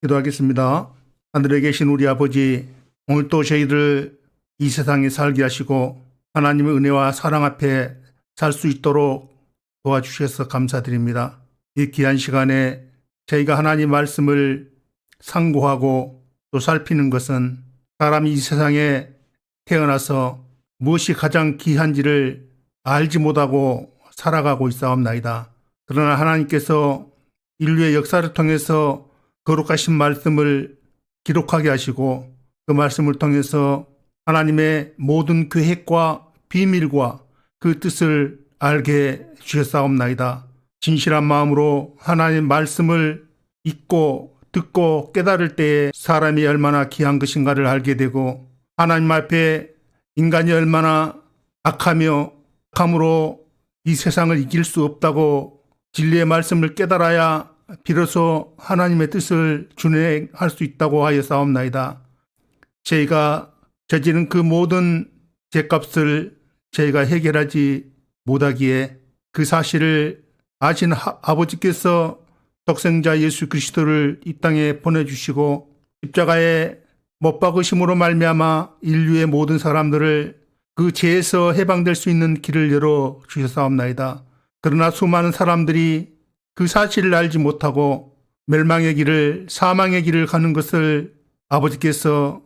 기도하겠습니다. 하늘에 계신 우리 아버지, 오늘도 저희를 이 세상에 살게 하시고 하나님의 은혜와 사랑 앞에 살 수 있도록 도와주셔서 감사드립니다. 이 귀한 시간에 저희가 하나님 말씀을 상고하고 또 살피는 것은 사람이 이 세상에 태어나서 무엇이 가장 귀한지를 알지 못하고 살아가고 있사옵나이다. 그러나 하나님께서 인류의 역사를 통해서 거룩하신 말씀을 기록하게 하시고 그 말씀을 통해서 하나님의 모든 계획과 비밀과 그 뜻을 알게 주셨사옵나이다. 진실한 마음으로 하나님의 말씀을 읽고 듣고 깨달을 때에 사람이 얼마나 귀한 것인가를 알게 되고 하나님 앞에 인간이 얼마나 악하며 악함으로 이 세상을 이길 수 없다고 진리의 말씀을 깨달아야 비로소 하나님의 뜻을 준행할 수 있다고 하여 싸움나이다. 저희가 저지른 그 모든 죄값을 저희가 해결하지 못하기에 그 사실을 아신 아버지께서 독생자 예수 그리스도를 이 땅에 보내주시고 십자가에 못 박으심으로 말미암아 인류의 모든 사람들을 그 죄에서 해방될 수 있는 길을 열어 주셨사옵나이다. 그러나 수많은 사람들이 그 사실을 알지 못하고 멸망의 길을, 사망의 길을 가는 것을 아버지께서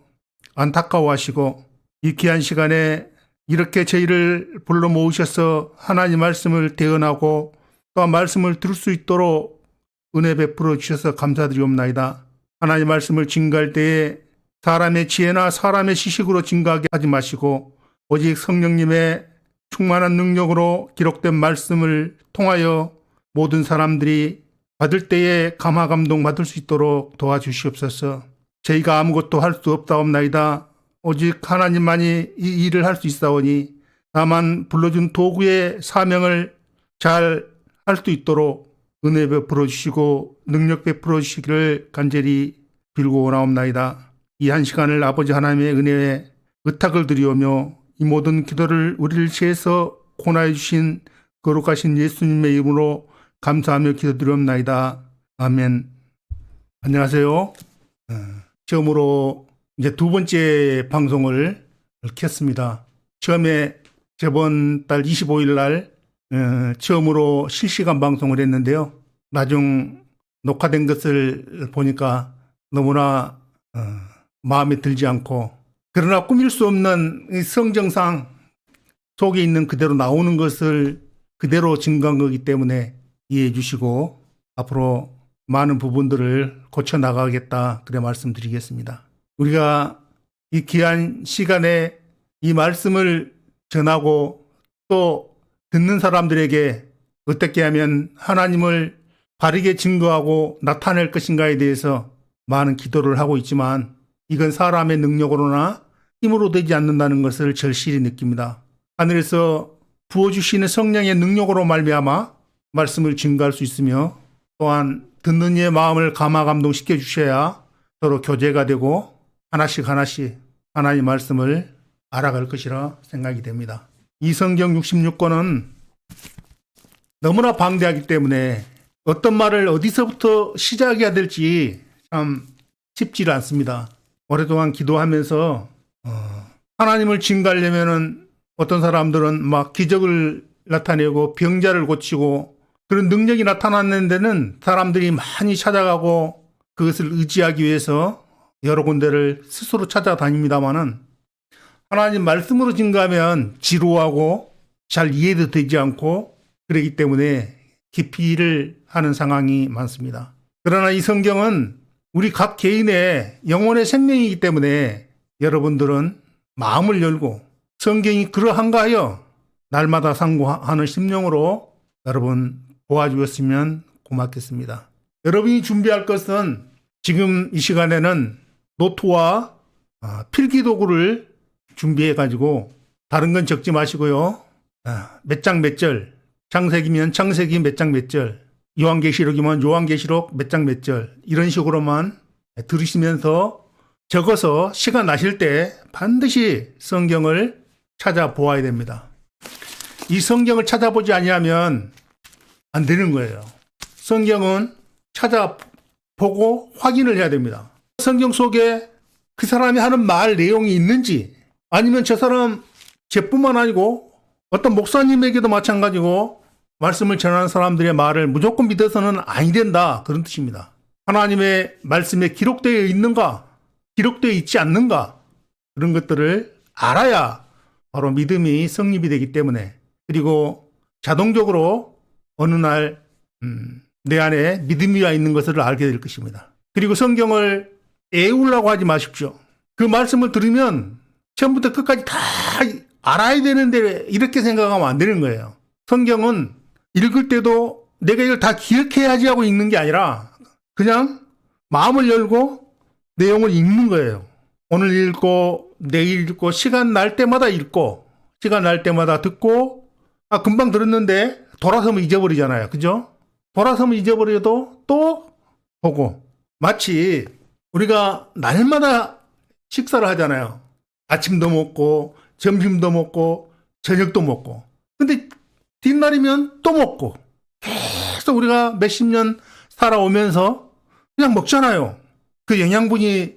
안타까워하시고 이 귀한 시간에 이렇게 저희를 불러 모으셔서 하나님 말씀을 대언하고 또 말씀을 들을 수 있도록 은혜 베풀어 주셔서 감사드리옵나이다. 하나님 말씀을 증거할 때에 사람의 지혜나 사람의 지식으로 증거하게 하지 마시고 오직 성령님의 충만한 능력으로 기록된 말씀을 통하여 모든 사람들이 받을 때에 감화 감동 받을 수 있도록 도와주시옵소서. 저희가 아무것도 할 수 없사옵나이다. 오직 하나님만이 이 일을 할 수 있사오니 다만 불러준 도구의 사명을 잘 할 수 있도록 은혜 베풀어 주시고 능력 베풀어 주시기를 간절히 빌고 오나옵나이다. 이 한 시간을 아버지 하나님의 은혜에 의탁을 드리오며 이 모든 기도를 우리를 위해서 고나해 주신 거룩하신 예수님의 이름으로 감사하며 기도드리옵나이다. 아멘. 안녕하세요. 처음으로 이제 두 번째 방송을 켰습니다. 처음에 저번 달 25일 날 처음으로 실시간 방송을 했는데요. 나중 녹화된 것을 보니까 너무나 마음에 들지 않고 그러나 꾸밀 수 없는 성정상 속에 있는 그대로 나오는 것을 그대로 증거한 거기 때문에 이해해 주시고 앞으로 많은 부분들을 고쳐 나가겠다 그래 말씀드리겠습니다. 우리가 이 귀한 시간에 이 말씀을 전하고 또 듣는 사람들에게 어떻게 하면 하나님을 바르게 증거하고 나타낼 것인가에 대해서 많은 기도를 하고 있지만 이건 사람의 능력으로나 힘으로 되지 않는다는 것을 절실히 느낍니다. 하늘에서 부어주시는 성령의 능력으로 말미암아 말씀을 증거할 수 있으며 또한 듣는 이의 마음을 감화 감동시켜 주셔야 서로 교제가 되고 하나씩 하나님 말씀을 알아갈 것이라 생각이 됩니다. 이 성경 66권은 너무나 방대하기 때문에 어떤 말을 어디서부터 시작해야 될지 참 쉽지 않습니다. 오랫동안 기도하면서 하나님을 증거하려면은 어떤 사람들은 막 기적을 나타내고 병자를 고치고 그런 능력이 나타나는 데는 사람들이 많이 찾아가고 그것을 의지하기 위해서 여러 군데를 스스로 찾아다닙니다마는 하나님 말씀으로 증거하면 지루하고 잘 이해도 되지 않고 그렇기 때문에 기피를 하는 상황이 많습니다. 그러나 이 성경은 우리 각 개인의 영혼의 생명이기 때문에 여러분들은 마음을 열고 성경이 그러한가 하여 날마다 상고하는 심령으로 여러분 보아주었으면 고맙겠습니다. 여러분이 준비할 것은 지금 이 시간에는 노트와 필기도구를 준비해 가지고 다른 건 적지 마시고요. 몇 장 몇 절, 창세기면 창세기 몇 장 몇 절, 요한계시록이면 요한계시록 몇 장 몇 절 이런 식으로만 들으시면서 적어서 시간 나실 때 반드시 성경을 찾아보아야 됩니다. 이 성경을 찾아보지 아니하면 안 되는 거예요. 성경은 보고 확인을 해야 됩니다. 성경 속에 그 사람이 하는 말 내용이 있는지, 아니면 저 사람 제뿐만 아니고 어떤 목사님에게도 마찬가지고 말씀을 전하는 사람들의 말을 무조건 믿어서는 아니 된다, 그런 뜻입니다. 하나님의 말씀에 기록되어 있는가, 기록되어 있지 않는가, 그런 것들을 알아야 바로 믿음이 성립이 되기 때문에, 그리고 자동적으로 어느 날 내 안에 믿음이 있는 것을 알게 될 것입니다. 그리고 성경을 애우려고 하지 마십시오. 그 말씀을 들으면 처음부터 끝까지 다 알아야 되는데 이렇게 생각하면 안 되는 거예요. 성경은 읽을 때도 내가 이걸 다 기억해야지 하고 읽는 게 아니라 그냥 마음을 열고 내용을 읽는 거예요. 오늘 읽고 내일 읽고 시간 날 때마다 읽고 시간 날 때마다 듣고, 금방 들었는데 돌아서면 잊어버리잖아요. 그죠? 돌아서면 잊어버려도 또 보고, 마치 우리가 날마다 식사를 하잖아요. 아침도 먹고 점심도 먹고 저녁도 먹고, 근데 뒷날이면 또 먹고, 계속 우리가 몇십 년 살아오면서 그냥 먹잖아요. 그 영양분이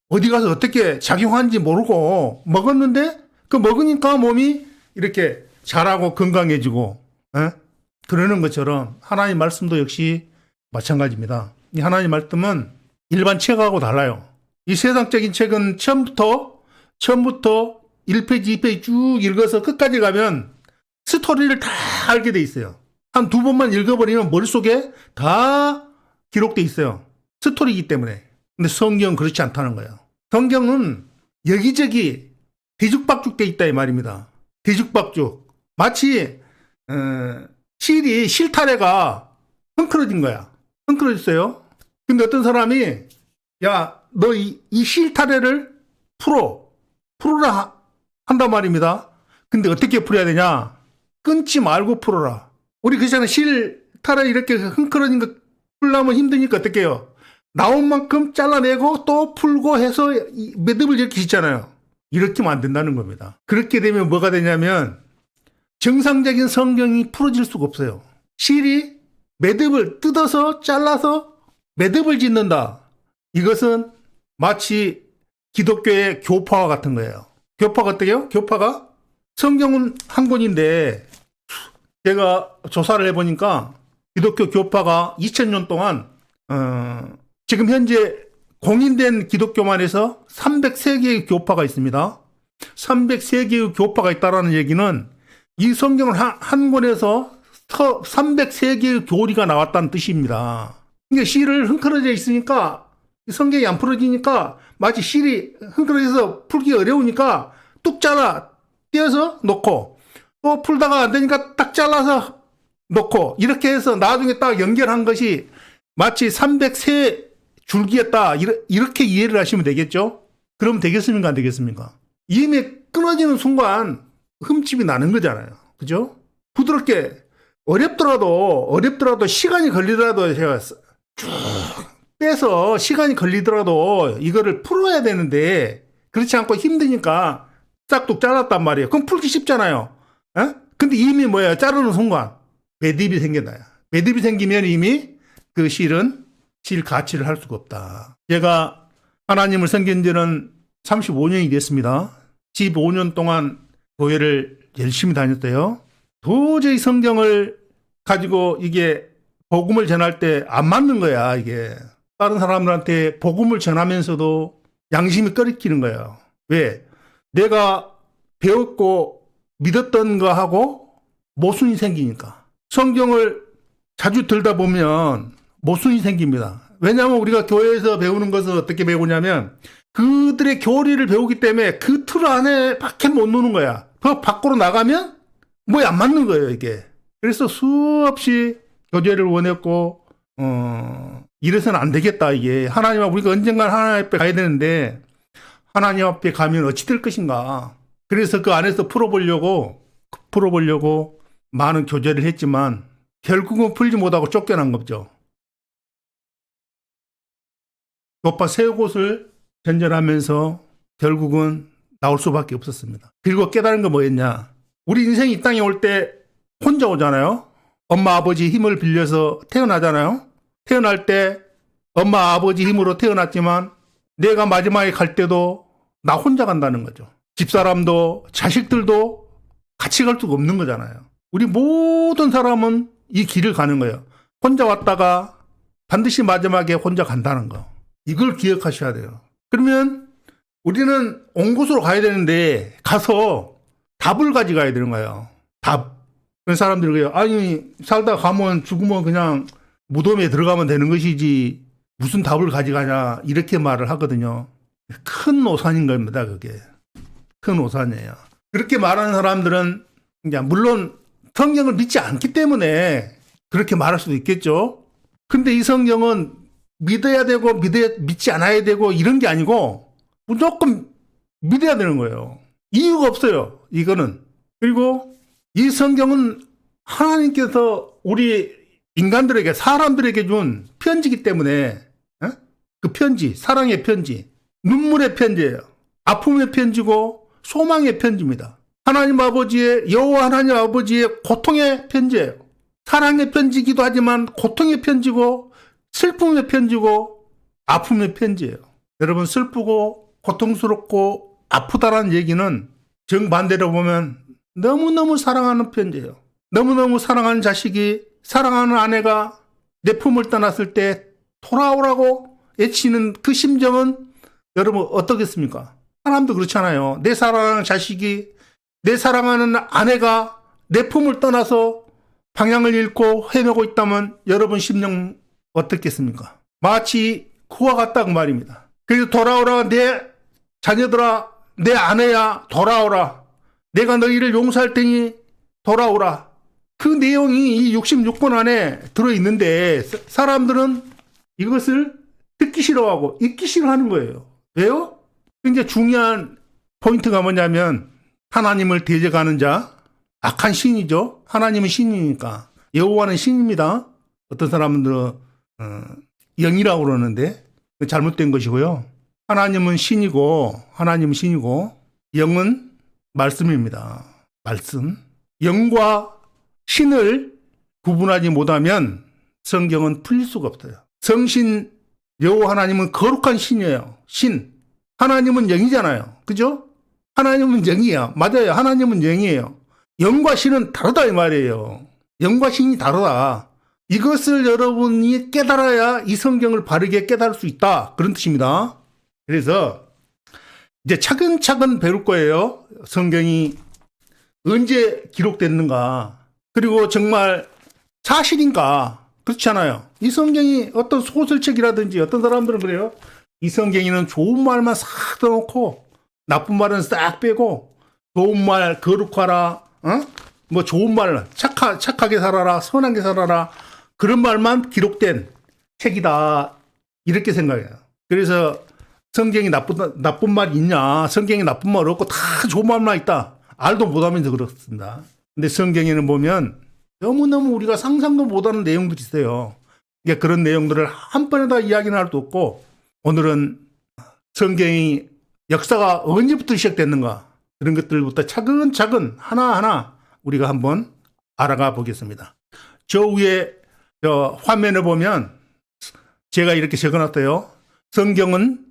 어디 가서 어떻게 작용하는지 모르고 먹었는데, 그 먹으니까 몸이 이렇게 자라고 건강해지고, 그러는 것처럼 하나님 말씀도 역시 마찬가지입니다. 이 하나님 말씀은 일반 책하고 달라요. 이 세상적인 책은 처음부터 1페이지, 2페이지 쭉 읽어서 끝까지 가면 스토리를 다 알게 돼 있어요. 한 두 번만 읽어버리면 머릿속에 다 기록돼 있어요. 스토리이기 때문에. 근데 성경은 그렇지 않다는 거예요. 성경은 여기저기 뒤죽박죽 돼 있다 이 말입니다. 뒤죽박죽. 마치 실타래가 흥크러진 거야. 흥크러졌어요. 근데 어떤 사람이, 야, 너 이 실타래를 풀어라 한단 말입니다. 근데 어떻게 풀어야 되냐? 끊지 말고 풀어라. 우리 그렇잖아요. 실타래 이렇게 흥크러진 거 풀려면 힘드니까 어떻게 해요? 나온 만큼 잘라내고 또 풀고 해서 매듭을 이렇게 짓잖아요. 이렇게 하면 안 된다는 겁니다. 그렇게 되면 뭐가 되냐면 정상적인 성경이 풀어질 수가 없어요. 실이 매듭을 뜯어서 잘라서 매듭을 짓는다. 이것은 마치 기독교의 교파와 같은 거예요. 교파가 어때요? 교파가 성경은 한 권인데, 제가 조사를 해보니까 기독교 교파가 2000년 동안 지금 현재 공인된 기독교만 해서 303개의 교파가 있습니다. 303개의 교파가 있다는 얘기는 이 성경을 한 권에서 303개의 교리가 나왔다는 뜻입니다. 그러니까 실을 흥크러져 있으니까 성경이 안 풀어지니까 마치 실이 흥크러져서 풀기 어려우니까 뚝 잘라 떼어서 놓고, 또 풀다가 안 되니까 딱 잘라서 놓고, 이렇게 해서 나중에 딱 연결한 것이 마치 303 줄기였다, 이렇게 이해를 하시면 되겠죠? 그럼 되겠습니까? 안 되겠습니까? 이미 끊어지는 순간 흠집이 나는 거잖아요. 그죠? 부드럽게 어렵더라도 시간이 걸리더라도 제가 쭉 빼서 시간이 걸리더라도 이거를 풀어야 되는데, 그렇지 않고 힘드니까 싹둑 잘랐단 말이에요. 그럼 풀기 쉽잖아요. 근데 이미 뭐야? 자르는 순간 매듭이 생긴다. 매듭이 생기면 이미 그 실 가치를 할 수가 없다. 제가 하나님을 섬긴 지는 35년이 됐습니다. 15년 동안 교회를 열심히 다녔어요. 도저히 성경을 가지고 이게 복음을 전할 때 안 맞는 거야, 이게. 다른 사람들한테 복음을 전하면서도 양심이 꺼리키는 거예요. 왜? 내가 배웠고 믿었던 거하고 모순이 생기니까. 성경을 자주 들다 보면 모순이 생깁니다. 왜냐하면 우리가 교회에서 배우는 것은 어떻게 배우냐면 그들의 교리를 배우기 때문에 그 틀 안에 밖에 못 노는 거야. 그 밖으로 나가면 뭐에 안 맞는 거예요, 이게. 그래서 수없이 교제를 원했고, 이래서는 안 되겠다, 이게. 우리가 언젠간 하나님 앞에 가야 되는데, 하나님 앞에 가면 어찌 될 것인가. 그래서 그 안에서 풀어보려고 많은 교제를 했지만, 결국은 풀지 못하고 쫓겨난 거죠. 교파 세 곳을 전전하면서 결국은 나올 수밖에 없었습니다. 그리고 깨달은 거 뭐였냐. 우리 인생이 이 땅에 올 때 혼자 오잖아요. 엄마, 아버지 힘을 빌려서 태어나잖아요. 태어날 때 엄마, 아버지 힘으로 태어났지만 내가 마지막에 갈 때도 나 혼자 간다는 거죠. 집사람도 자식들도 같이 갈 수가 없는 거잖아요. 우리 모든 사람은 이 길을 가는 거예요. 혼자 왔다가 반드시 마지막에 혼자 간다는 거. 이걸 기억하셔야 돼요. 그러면 우리는 온 곳으로 가야 되는데 가서 답을 가져가야 되는 거예요. 답. 그런 사람들이 그래요. 아니, 살다 가면 죽으면 그냥 무덤에 들어가면 되는 것이지 무슨 답을 가져가냐 이렇게 말을 하거든요. 큰 오산인 겁니다. 그게 큰 오산이에요. 그렇게 말하는 사람들은 이제 물론 성경을 믿지 않기 때문에 그렇게 말할 수도 있겠죠. 근데 이 성경은 믿어야 되고 믿지 않아야 되고 이런 게 아니고 무조건 믿어야 되는 거예요. 이유가 없어요. 이거는. 그리고 이 성경은 하나님께서 우리 인간들에게 사람들에게 준 편지이기 때문에 그 편지, 사랑의 편지, 눈물의 편지예요. 아픔의 편지고 소망의 편지입니다. 하나님 아버지의 여호와 하나님 아버지의 고통의 편지예요. 사랑의 편지이기도 하지만 고통의 편지고 슬픔의 편지고 아픔의 편지예요. 여러분 슬프고 고통스럽고 아프다라는 얘기는 정반대로 보면 너무너무 사랑하는 편지예요. 너무너무 사랑하는 자식이 사랑하는 아내가 내 품을 떠났을 때 돌아오라고 외치는 그 심정은 여러분 어떻겠습니까? 사람도 그렇잖아요. 내 사랑하는 자식이 내 사랑하는 아내가 내 품을 떠나서 방향을 잃고 헤매고 있다면 여러분 심령 어떻겠습니까? 마치 그와 같다고 말입니다. 그래서 돌아오라 내 자녀들아 내 아내야 돌아오라. 내가 너희를 용서할 테니 돌아오라. 그 내용이 이 66번 안에 들어있는데 사람들은 이것을 듣기 싫어하고 읽기 싫어하는 거예요. 왜요? 이제 중요한 포인트가 뭐냐면 하나님을 대적하는 자, 악한 신이죠. 하나님은 신이니까. 여호와는 신입니다. 어떤 사람들은 영이라고 그러는데 잘못된 것이고요. 하나님은 신이고 영은 말씀입니다. 말씀. 영과 신을 구분하지 못하면 성경은 풀릴 수가 없어요. 성신 여호와 하나님은 거룩한 신이에요. 신. 하나님은 영이잖아요. 그죠? 하나님은 영이에요. 맞아요. 하나님은 영이에요. 영과 신은 다르다 이 말이에요. 영과 신이 다르다. 이것을 여러분이 깨달아야 이 성경을 바르게 깨달을 수 있다. 그런 뜻입니다. 그래서 이제 차근차근 배울 거예요. 성경이 언제 기록됐는가. 그리고 정말 사실인가. 그렇잖아요. 이 성경이 어떤 소설책이라든지 어떤 사람들은 그래요. 이 성경에는 좋은 말만 싹 써놓고 나쁜 말은 싹 빼고 좋은 말 거룩하라. 뭐 좋은 말 착하게 살아라. 선하게 살아라. 그런 말만 기록된 책이다. 이렇게 생각해요. 그래서 성경이 나쁜 말이 있냐. 성경에 나쁜 말 없고 다 좋은 말만 있다. 알도 못하면서 그렇습니다. 근데 성경에는 보면 너무너무 우리가 상상도 못하는 내용들이 있어요. 그러니까 그런 내용들을 한 번에 다 이야기는 할 수 없고 오늘은 성경이 역사가 언제부터 시작됐는가 그런 것들부터 차근차근 하나하나 우리가 한번 알아가 보겠습니다. 저 위에 화면을 보면 제가 이렇게 적어놨어요. 성경은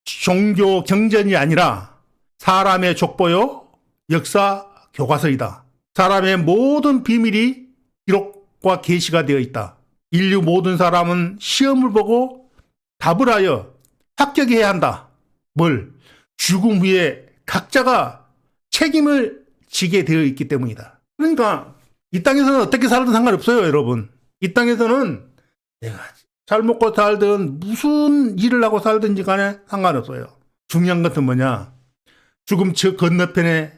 종교 경전이 아니라 사람의 족보요 역사 교과서이다. 사람의 모든 비밀이 기록과 계시가 되어 있다. 인류 모든 사람은 시험을 보고 답을 하여 합격해야 한다. 뭘? 죽음 후에 각자가 책임을 지게 되어 있기 때문이다. 그러니까 이 땅에서는 어떻게 살든 상관없어요, 여러분. 이 땅에서는 내가 잘 먹고 살든 무슨 일을 하고 살든지 간에 상관없어요. 중요한 것은 뭐냐? 죽음 저 건너편에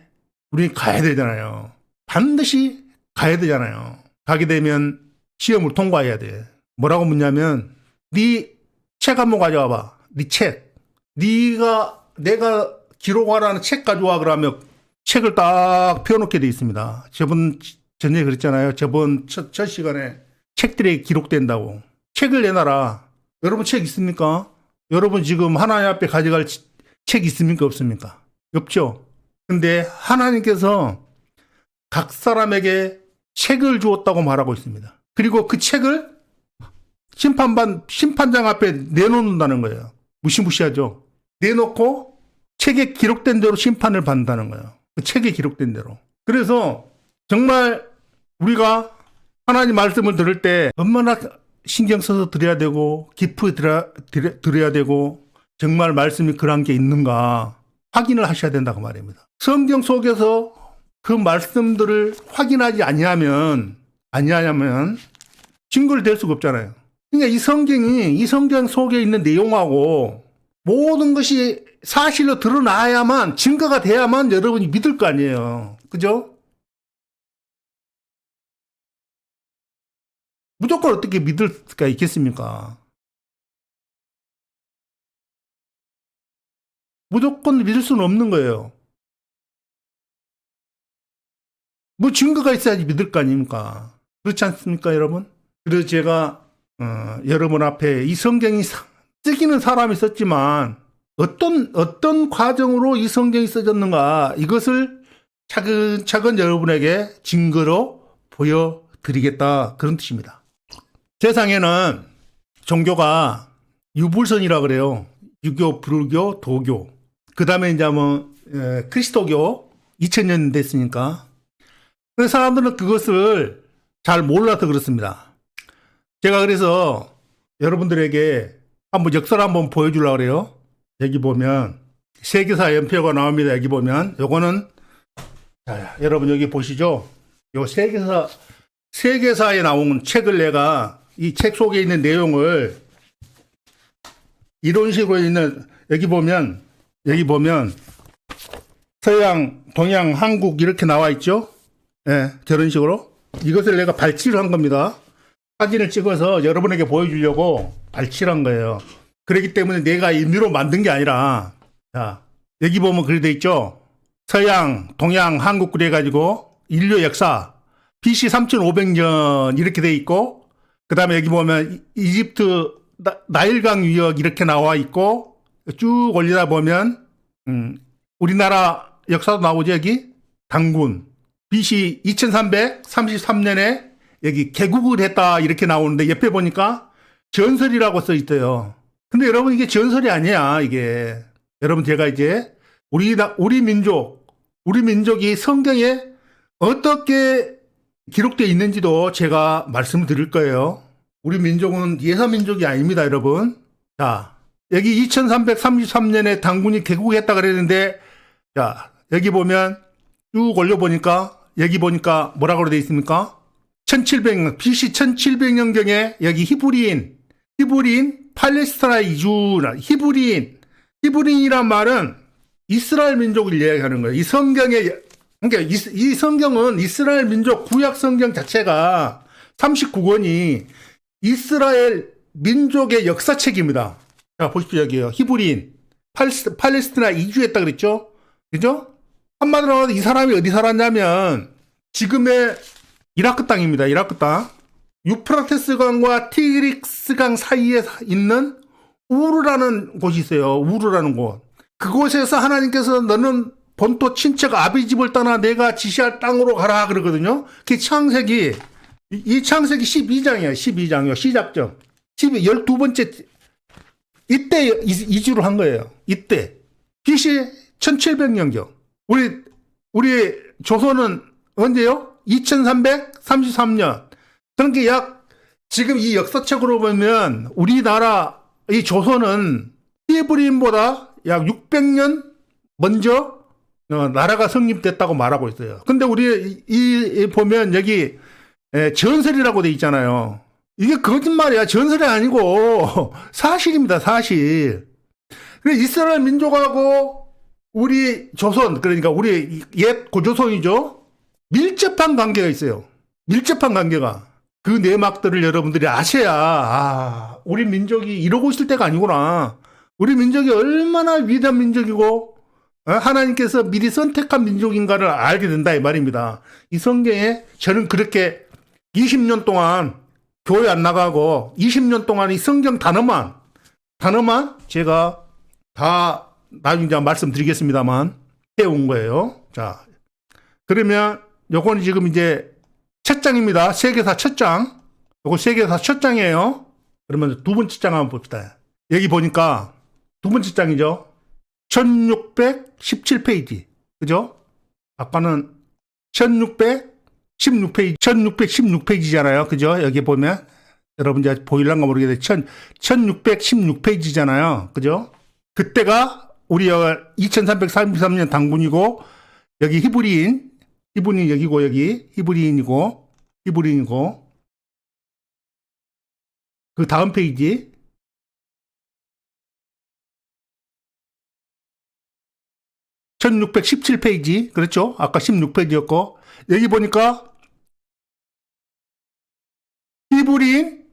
우리 가야 되잖아요. 반드시 가야 되잖아요. 가게 되면 시험을 통과해야 돼. 뭐라고 묻냐면 네 책 한번 가져와봐. 네 책. 내가 기록하라는 책 가져와 그러면 책을 딱 펴놓게 돼 있습니다. 전에 그랬잖아요. 저번 첫 시간에 책들이 기록된다고. 책을 내놔라. 여러분 책 있습니까? 여러분 지금 하나님 앞에 가져갈 책 있습니까? 없습니까? 없죠. 근데 하나님께서 각 사람에게 책을 주었다고 말하고 있습니다. 그리고 그 책을 심판장 앞에 내놓는다는 거예요. 무시무시하죠. 내놓고 책에 기록된 대로 심판을 받는다는 거예요. 그 책에 기록된 대로. 그래서 정말 우리가 하나님 말씀을 들을 때 얼마나 신경 써서 들어야 되고 깊이 들어야 되고 정말 말씀이 그런 게 있는가 확인을 하셔야 된다고 말입니다. 성경 속에서 그 말씀들을 확인하지 아니하면 증거를 댈 수가 없잖아요. 그러니까 이 성경 속에 있는 내용하고 모든 것이 사실로 드러나야만 증거가 돼야만 여러분이 믿을 거 아니에요. 그죠? 무조건 어떻게 믿을 수가 있겠습니까? 무조건 믿을 수는 없는 거예요. 뭐 증거가 있어야지 믿을 거 아닙니까? 그렇지 않습니까, 여러분? 그래서 제가 여러분 앞에 이 성경이 쓰기는 사람이 썼지만 어떤 과정으로 이 성경이 써졌는가 이것을 차근차근 여러분에게 증거로 보여드리겠다 그런 뜻입니다. 세상에는 종교가 유불선이라 그래요. 유교, 불교, 도교. 그 다음에 이제 그리스도교 2000년 됐으니까. 그 사람들은 그것을 잘 몰라서 그렇습니다. 제가 그래서 여러분들에게 한번 역사를 한번 보여주려고 그래요. 여기 보면 세계사 연표가 나옵니다. 여기 보면 요거는 여러분 여기 보시죠. 요 세계사에 나온 책을 내가 이 책 속에 있는 내용을 이런 식으로 있는 여기 보면 서양, 동양, 한국 이렇게 나와 있죠. 예, 저런 식으로 이것을 내가 발췌를 한 겁니다. 사진을 찍어서 여러분에게 보여주려고 발췌를 한 거예요. 그렇기 때문에 내가 임의로 만든 게 아니라 자 여기 보면 그렇게 돼 있죠. 서양, 동양, 한국 그래가지고 인류 역사 BC 3500년 이렇게 돼 있고 그 다음에 여기 보면 이집트 나일강 유역 이렇게 나와 있고 쭉 올리다 보면 우리나라 역사도 나오죠. 여기 당군 BC 2333년에 여기 개국을 했다 이렇게 나오는데 옆에 보니까 전설이라고 써 있어요. 근데 여러분 이게 전설이 아니야. 이게 여러분 제가 이제 우리 민족이 성경에 어떻게 기록되어 있는지도 제가 말씀을 드릴 거예요. 우리 민족은 예사민족이 아닙니다, 여러분. 자, 여기 2333년에 당군이 개국했다 그랬는데, 자, 여기 보면 쭉 올려보니까, 여기 보니까 뭐라고 되어 있습니까? BC 1700년경에 여기 히브리인, 팔레스타나 이주나, 히브리인이란 말은 이스라엘 민족을 이야기하는 거예요. 이 성경에, 그러니까 이 성경은 이스라엘 민족 구약 성경 자체가 39권이 이스라엘 민족의 역사책입니다. 자, 보십시오. 여기요. 히브리인, 팔레스티나 이주했다 그랬죠? 그죠? 한마디로 이 사람이 어디 살았냐면 지금의 이라크 땅입니다. 이라크 땅. 유프라테스 강과 티그리스 강 사이에 있는 우르라는 곳이 있어요. 우르라는 곳. 그곳에서 하나님께서 너는 본토 친척 아비 집을 떠나 내가 지시할 땅으로 가라 그러거든요. 그 창세기, 이 창세기 12장이에요. 12장이요. 시작점. 12번째 이때 이주를 한 거예요. 이때. BC 1700년경. 우리 조선은 언제요? 2333년. 그러니까 지금 이 역사책으로 보면 우리나라 이 조선은 히브리인보다 약 600년 먼저 나라가 성립됐다고 말하고 있어요. 근데 우리 보면 여기 전설이라고 돼 있잖아요. 이게 거짓말이야. 전설이 아니고 사실입니다. 사실. 그래서 이스라엘 민족하고 우리 조선, 그러니까 우리 옛 고조선이죠. 밀접한 관계가 있어요. 밀접한 관계가. 그 내막들을 여러분들이 아셔야 우리 민족이 이러고 있을 때가 아니구나. 우리 민족이 얼마나 위대한 민족이고 하나님께서 미리 선택한 민족인가를 알게 된다 이 말입니다. 이 성경에 저는 그렇게 20년 동안 교회 안 나가고 20년 동안 이 성경 단어만 제가 다 나중에 말씀드리겠습니다만 해온 거예요. 자, 그러면 요거는 지금 이제 첫 장입니다. 세계사 첫 장. 요거 세계사 첫 장이에요. 그러면 두 번째 장 한번 봅시다. 여기 보니까 두 번째 장이죠. 1617페이지. 그죠? 아까는 1616페이지, 1616페이지잖아요. 그죠? 여기 보면 여러분 이제 보일란가 모르겠는데 1616페이지잖아요. 그죠? 그때가 우리 2333년 당군이고 여기 히브리인 여기고 여기 히브리인이고 그 다음 페이지 1617페이지 그렇죠? 아까 16페이지였고 여기 보니까 히브리인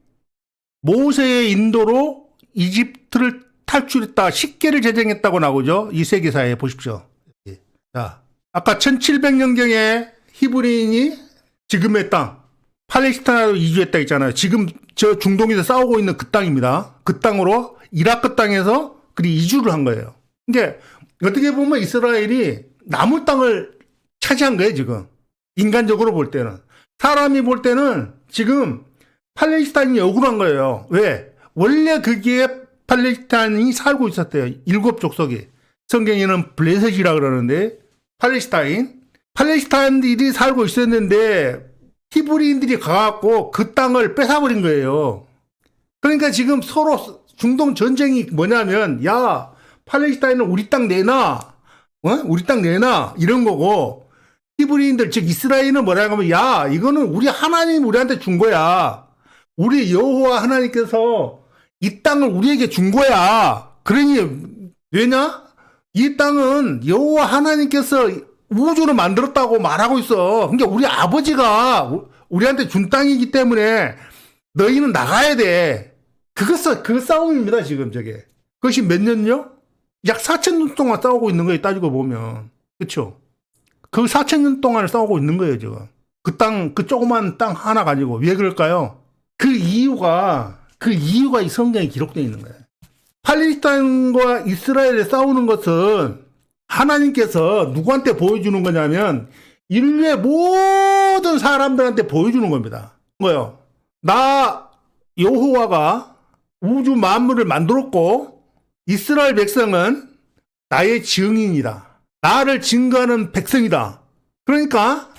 모세의 인도로 이집트를 탈출했다. 10개를 제정했다고 나오죠. 이 세계사에 보십시오. 자, 아까 1700년경에 히브리인이 지금의 땅 팔레스타인으로 이주했다 했잖아요. 지금 저 중동에서 싸우고 있는 그 땅입니다. 그 땅으로 이라크 땅에서 그리 이주를 한 거예요. 이게 어떻게 보면 이스라엘이 남은 땅을 차지한 거예요, 지금. 인간적으로 볼 때는. 사람이 볼 때는 지금 팔레스타인이 억울한 거예요. 왜? 원래 거기에 팔레스타인이 살고 있었대요. 7족속이. 성경에는 블레셋이라 그러는데 팔레스타인들이 살고 있었는데 히브리인들이 가갖고 그 땅을 뺏어버린 거예요. 그러니까 지금 서로 중동 전쟁이 뭐냐면 야 팔레스타인은 우리 땅 내놔 우리 땅 내놔 이런 거고 히브리인들 즉 이스라엘은 뭐라고 하면 야 이거는 우리 하나님 우리한테 준 거야. 우리 여호와 하나님께서 이 땅을 우리에게 준 거야. 그러니 왜냐? 이 땅은 여호와 하나님께서 우주를 만들었다고 말하고 있어. 그러니까 우리 아버지가 우리한테 준 땅이기 때문에 너희는 나가야 돼. 그 싸움입니다, 지금 저게. 그것이 몇 년요? 약 4,000년 동안 싸우고 있는 거예요, 따지고 보면. 그쵸? 그 4,000년 동안 싸우고 있는 거예요, 지금. 그 조그만 땅 하나 가지고. 왜 그럴까요? 그 이유가 이 성경에 기록되어 있는 거예요. 팔레스타인과 이스라엘에 싸우는 것은 하나님께서 누구한테 보여주는 거냐면 인류의 모든 사람들한테 보여주는 겁니다. 뭐요? 나 여호와가 우주 만물을 만들었고 이스라엘 백성은 나의 증인이다. 나를 증거하는 백성이다. 그러니까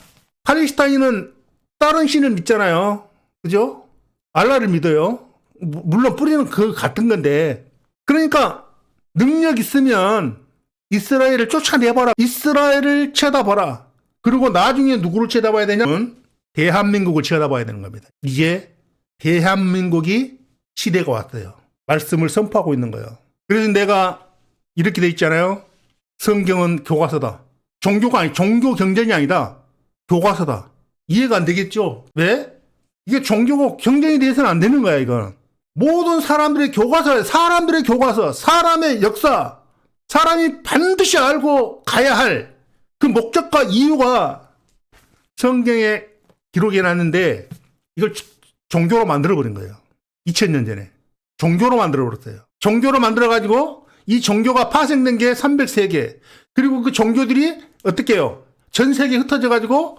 팔레스타인은 다른 신을 믿잖아요. 그죠? 알라를 믿어요. 물론 뿌리는 그 같은 건데 그러니까 능력 있으면 이스라엘을 쫓아내봐라. 이스라엘을 쳐다봐라. 그리고 나중에 누구를 쳐다봐야 되냐면 대한민국을 쳐다봐야 되는 겁니다. 이제 대한민국이 시대가 왔어요. 말씀을 선포하고 있는 거예요. 그래서 내가 이렇게 돼 있잖아요. 성경은 교과서다. 종교 경전이 아니다. 교과서다. 이해가 안 되겠죠? 왜? 이게 종교 경전이 돼서는 안 되는 거야, 이건. 모든 사람들의 교과서예요. 사람들의 교과서, 사람의 역사, 사람이 반드시 알고 가야 할 그 목적과 이유가 성경에 기록해 놨는데 이걸 종교로 만들어버린 거예요. 2000년 전에. 종교로 만들어버렸어요. 종교로 만들어가지고 이 종교가 파생된 게 303개. 그리고 그 종교들이 어떻게 해요? 전 세계에 흩어져가지고